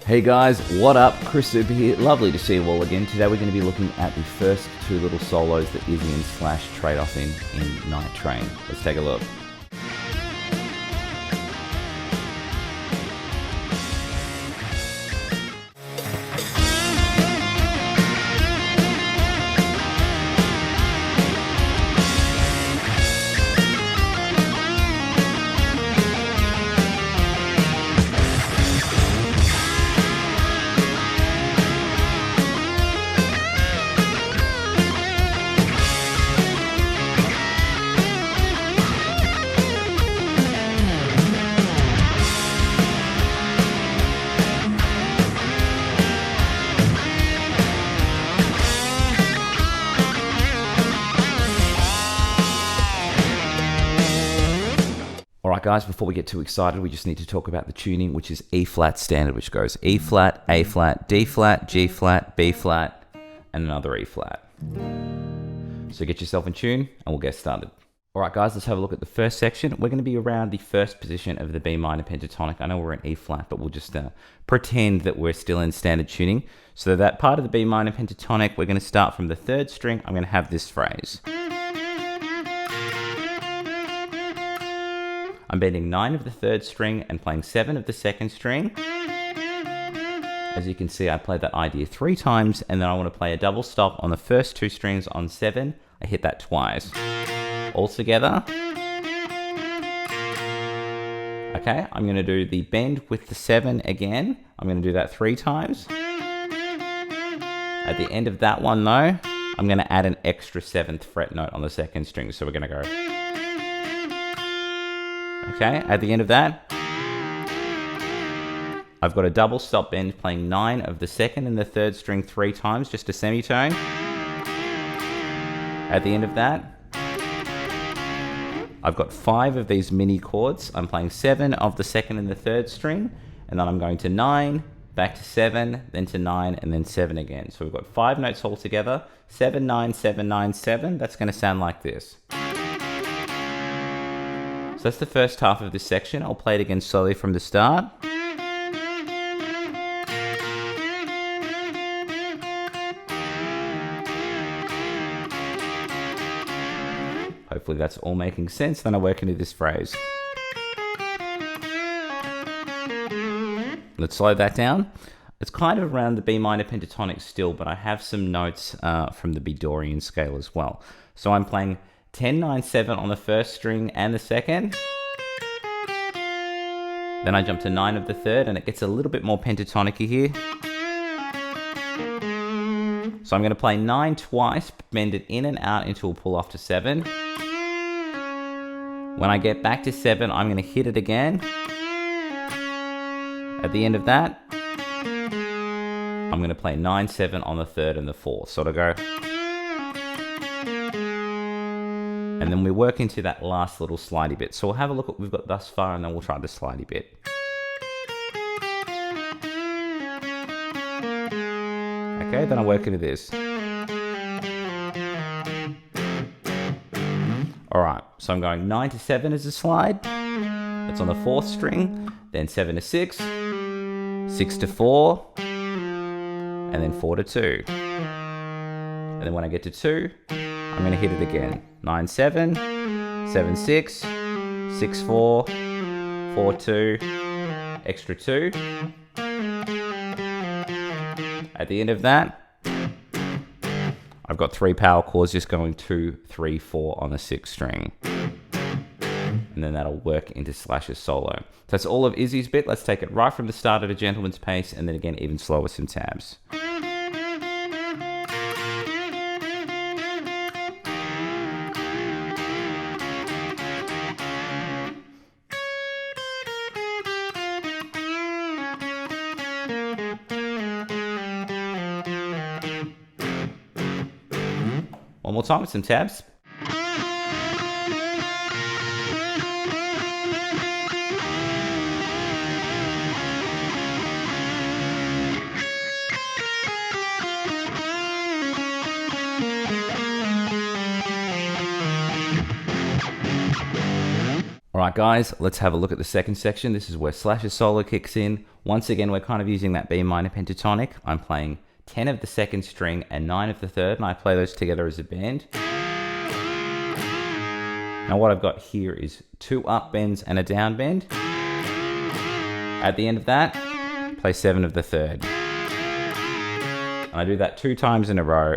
Hey guys, what up? Chris Udemy here. Lovely to see you all again. Today we're going to be looking at the first two little solos that Izzy and Slash trade off in Nightrain. Let's take a look. Alright guys, before we get too excited, we just need to talk about the tuning, which is E flat standard, which goes E flat, A flat, D flat, G flat, B flat, and another E flat. So get yourself in tune and we'll get started. Alright guys, let's have a look at the first section. We're going to be around the first position of the B minor pentatonic. I know we're in E flat, but we'll just pretend that we're still in standard tuning. So that part of the B minor pentatonic, we're going to start from the third string. I'm going to have this phrase. I'm bending 9 of the third string and playing 7 of the second string. As you can see, I played that idea 3 times, and then I want to play a double stop on the first 2 strings on 7. I hit that twice. All together. Okay, I'm going to do the bend with the 7 again. I'm going to do that 3 times. At the end of that one though, I'm going to add an extra 7th fret note on the second string. So we're going to go. Okay, at the end of that, I've got a double stop bend playing 9 of the second and the third string 3 times, just a semitone. At the end of that, I've got 5 of these mini chords. I'm playing 7 of the second and the third string, and then I'm going to 9, back to 7, then to 9, and then 7 again. So we've got 5 notes all together, 7, 9, 7, 9, 7. That's going to sound like this. So that's the first half of this section. I'll play it again slowly from the start. Hopefully that's all making sense. Then I work into this phrase. Let's slow that down. It's kind of around the B minor pentatonic still, but I have some notes from the B Dorian scale as well. So I'm playing 10, 9, 7 on the first string and the second. Then I jump to 9 of the third, and it gets a little bit more pentatonic-y here. So I'm going to play 9 twice, bend it in and out until we'll pull off to 7. When I get back to 7, I'm going to hit it again. At the end of that, I'm going to play 9, 7 on the third and the fourth. Sort of go. And then we work into that last little slidey bit. So we'll have a look at what we've got thus far, and then we'll try the slidey bit. Okay, then I work into this. Alright, so I'm going 9 to 7 as a slide. That's on the 4th string. Then 7 to 6. 6 to 4. And then 4 to 2. And then when I get to 2, I'm going to hit it again. 9, 7, 7, 6, 6, 4, 4, 2, extra 2. At the end of that, I've got 3 power chords just going 2, 3, 4 on the 6th string. And then that'll work into Slash's solo. So that's all of Izzy's bit. Let's take it right from the start at a gentleman's pace, and then again even slower with some tabs. One more time with some tabs. All right, guys, let's have a look at the second section. This is where Slash's solo kicks in. Once again, we're kind of using that B minor pentatonic. I'm playing 10 of the second string and 9 of the third, and I play those together as a bend. Now what I've got here is 2 up bends and a down bend. At the end of that, play 7 of the third. And I do that 2 times in a row.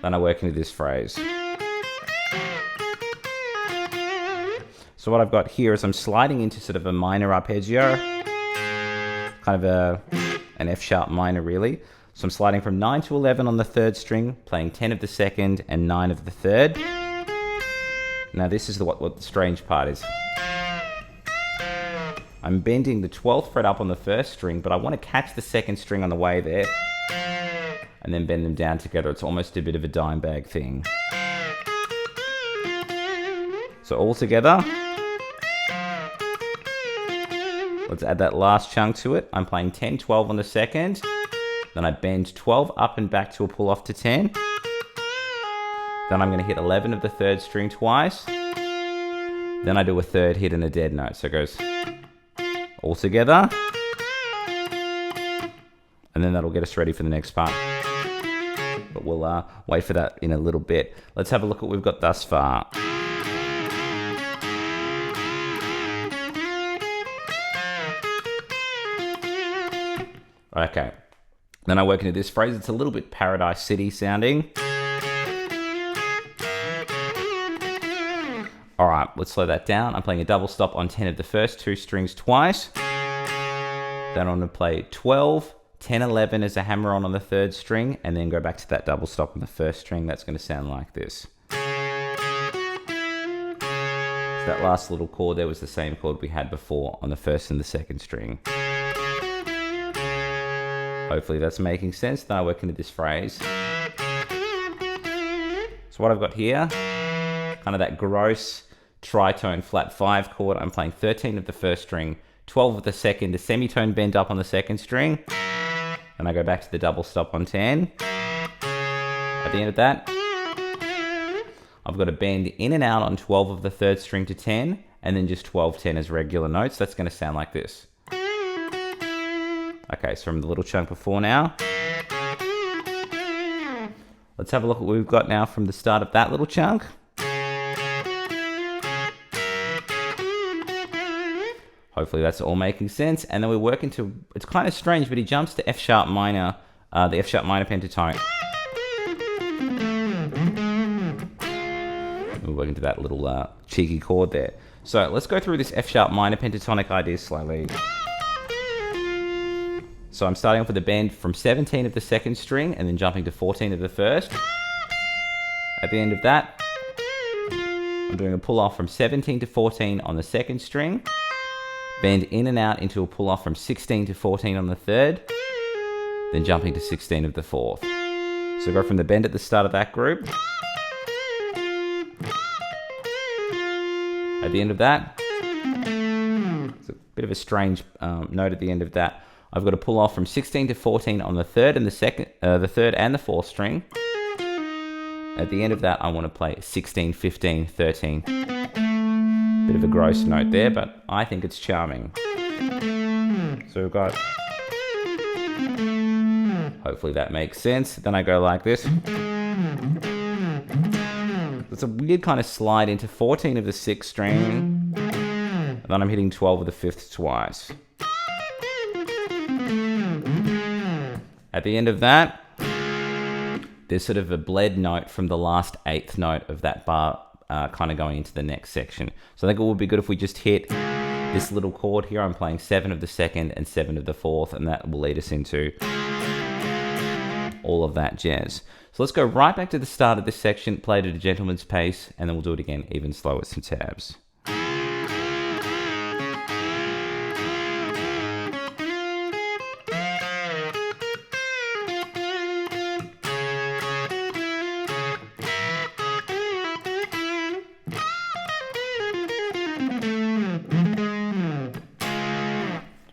Then I work into this phrase. So what I've got here is I'm sliding into sort of a minor arpeggio, kind of an F sharp minor really. So I'm sliding from 9 to 11 on the third string, playing 10 of the second and 9 of the third. Now this is what the strange part is. I'm bending the 12th fret up on the first string, but I want to catch the second string on the way there and then bend them down together. It's almost a bit of a dime bag thing. So all together, let's add that last chunk to it. I'm playing 10, 12 on the second. Then I bend 12 up and back to a pull off to 10. Then I'm going to hit 11 of the third string twice. Then I do a third hit and a dead note. So it goes all together. And then that'll get us ready for the next part. But we'll wait for that in a little bit. Let's have a look at what we've got thus far. Okay, then I work into this phrase. It's a little bit Paradise City sounding. All right, let's slow that down. I'm playing a double stop on 10 of the first 2 strings twice. Then I'm going to play 12, 10, 11 as a hammer on the third string, and then go back to that double stop on the first string. That's going to sound like this. So that last little chord there was the same chord we had before on the first and the second string. Hopefully that's making sense. Then I work into this phrase. So what I've got here, kind of that gross tritone flat 5 chord. I'm playing 13 of the first string, 12 of the second, a semitone bend up on the second string. Then I go back to the double stop on 10. At the end of that, I've got a bend in and out on 12 of the third string to 10, and then just 12, 10 as regular notes. That's going to sound like this. Okay, so from the little chunk before now. Let's have a look at what we've got now from the start of that little chunk. Hopefully that's all making sense. And then we work into, it's kind of strange, but he jumps to F sharp minor, the F sharp minor pentatonic. We work into that little cheeky chord there. So let's go through this F sharp minor pentatonic idea slowly. So I'm starting off with a bend from 17 of the second string and then jumping to 14 of the first. At the end of that, I'm doing a pull off from 17 to 14 on the second string, bend in and out into a pull off from 16 to 14 on the third, then jumping to 16 of the fourth. So go from the bend at the start of that group. At the end of that, it's a bit of a strange note at the end of that. I've got to pull off from 16 to 14 on the third and the third and the fourth string. At the end of that, I want to play 16, 15, 13. Bit of a gross note there, but I think it's charming. So we've got, hopefully that makes sense. Then I go like this. It's a weird kind of slide into 14 of the sixth string. And then I'm hitting 12 of the fifth twice. At the end of that, there's sort of a bled note from the last eighth note of that bar kind of going into the next section. So I think it would be good if we just hit this little chord here. I'm playing 7 of the second and 7 of the fourth, and that will lead us into all of that jazz. So let's go right back to the start of this section, play it at a gentleman's pace, and then we'll do it again even slower with some tabs.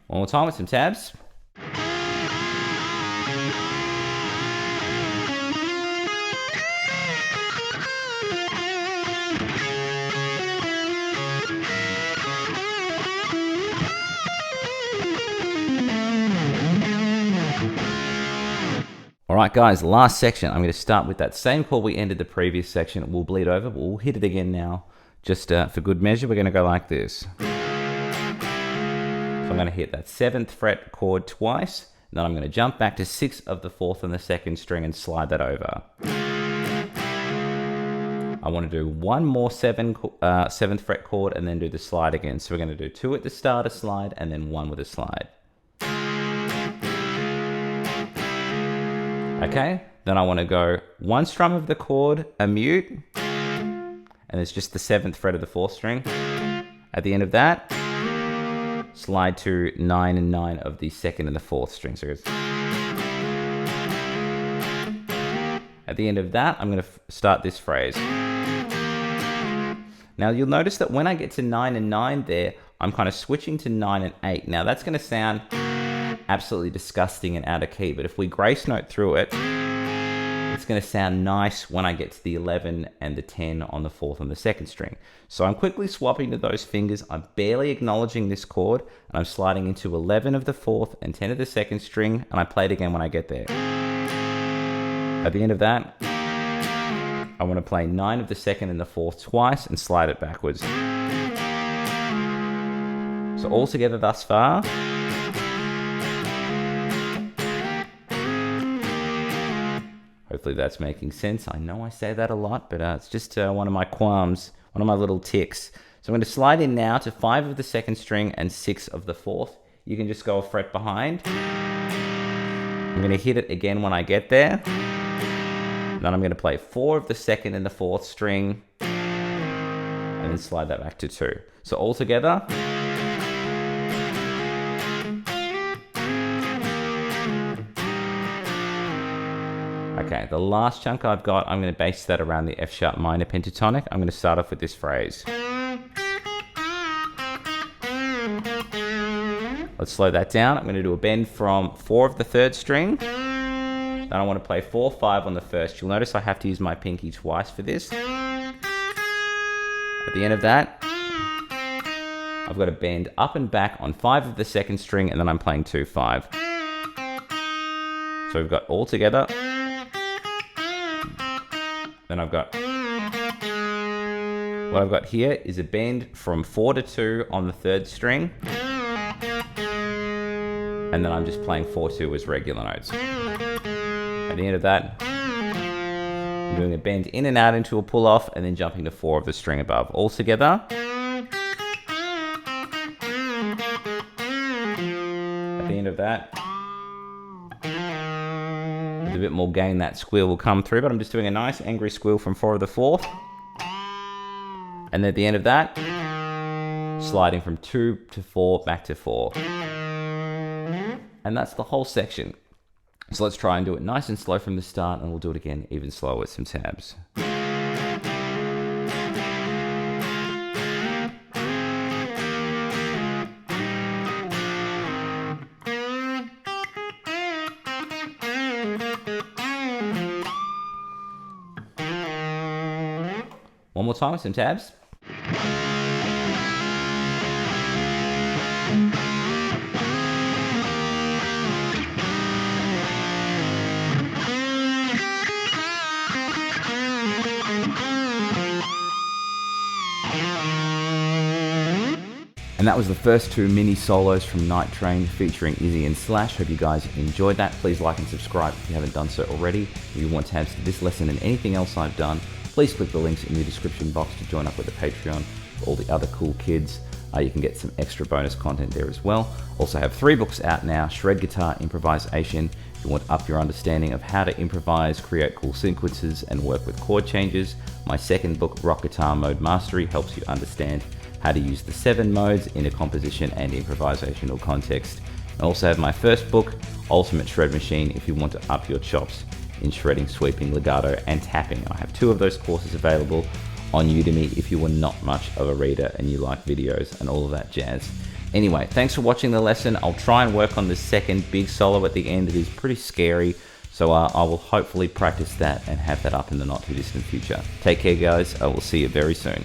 One more time with some tabs. All right, guys, last section. I'm going to start with that same chord we ended the previous section. We'll bleed over, but we'll hit it again now. Just for good measure, we're going to go like this. So I'm going to hit that 7th fret chord twice, and then I'm going to jump back to 6 of the 4th and the 2nd string and slide that over. I want to do one more 7th fret chord and then do the slide again. So we're going to do 2 at the start, a slide, and then 1 with a slide. Okay, then I want to go 1 strum of the chord, a mute, and it's just the 7th fret of the 4th string. At the end of that, slide to 9 and 9 of the 2nd and the 4th string. So at the end of that, I'm going to start this phrase. Now you'll notice that when I get to 9 and 9 there, I'm kind of switching to 9 and 8. Now that's going to sound absolutely disgusting and out of key, but if we grace note through it, it's going to sound nice when I get to the 11 and the 10 on the 4th and the 2nd string. So I'm quickly swapping to those fingers. I'm barely acknowledging this chord, and I'm sliding into 11 of the 4th and 10 of the 2nd string, and I play it again when I get there. At the end of that, I want to play 9 of the 2nd and the 4th twice and slide it backwards. So all together thus far. Hopefully that's making sense. I know I say that a lot, but it's just one of my qualms, one of my little ticks. So I'm going to slide in now to 5 of the 2nd string and 6 of the 4th. You can just go a fret behind. I'm going to hit it again when I get there. Then I'm going to play 4 of the 2nd and the 4th string, and then slide that back to 2. So all together. Okay, the last chunk I've got, I'm going to base that around the F sharp minor pentatonic. I'm going to start off with this phrase. Let's slow that down. I'm going to do a bend from 4 of the 3rd string. Then I want to play 4, 5 on the 1st. You'll notice I have to use my pinky twice for this. At the end of that, I've got a bend up and back on 5 of the 2nd string, and then I'm playing 2, 5. So we've got all together. Then I've got, what I've got here is a bend from 4 to 2 on the 3rd string. And then I'm just playing 4, 2 as regular notes. At the end of that, I'm doing a bend in and out into a pull off and then jumping to 4 of the string above. All together. At the end of that, with a bit more gain, that squeal will come through, but I'm just doing a nice angry squeal from 4 of the 4th. And then at the end of that, sliding from 2 to 4 back to 4. And that's the whole section. So let's try and do it nice and slow from the start, and we'll do it again even slower with some tabs. One more time with some tabs. And that was the first 2 mini solos from Nightrain featuring Izzy and Slash. Hope you guys enjoyed that. Please like and subscribe if you haven't done so already. If you want tabs to this lesson and anything else I've done, please click the links in the description box to join up with the Patreon for all the other cool kids. You can get some extra bonus content there as well. Also have 3 books out now: Shred Guitar Improvisation, if you want to up your understanding of how to improvise, create cool sequences, and work with chord changes. My second book, Rock Guitar Mode Mastery, helps you understand how to use the 7 modes in a composition and improvisational context. I also have my first book, Ultimate Shred Machine, if you want to up your chops in shredding, sweeping, legato, and tapping. I have 2 of those courses available on Udemy if you were not much of a reader and you like videos and all of that jazz. Anyway, thanks for watching the lesson. I'll try and work on the second big solo at the end. It is pretty scary, so I will hopefully practice that and have that up in the not too distant future. Take care, guys. I will see you very soon.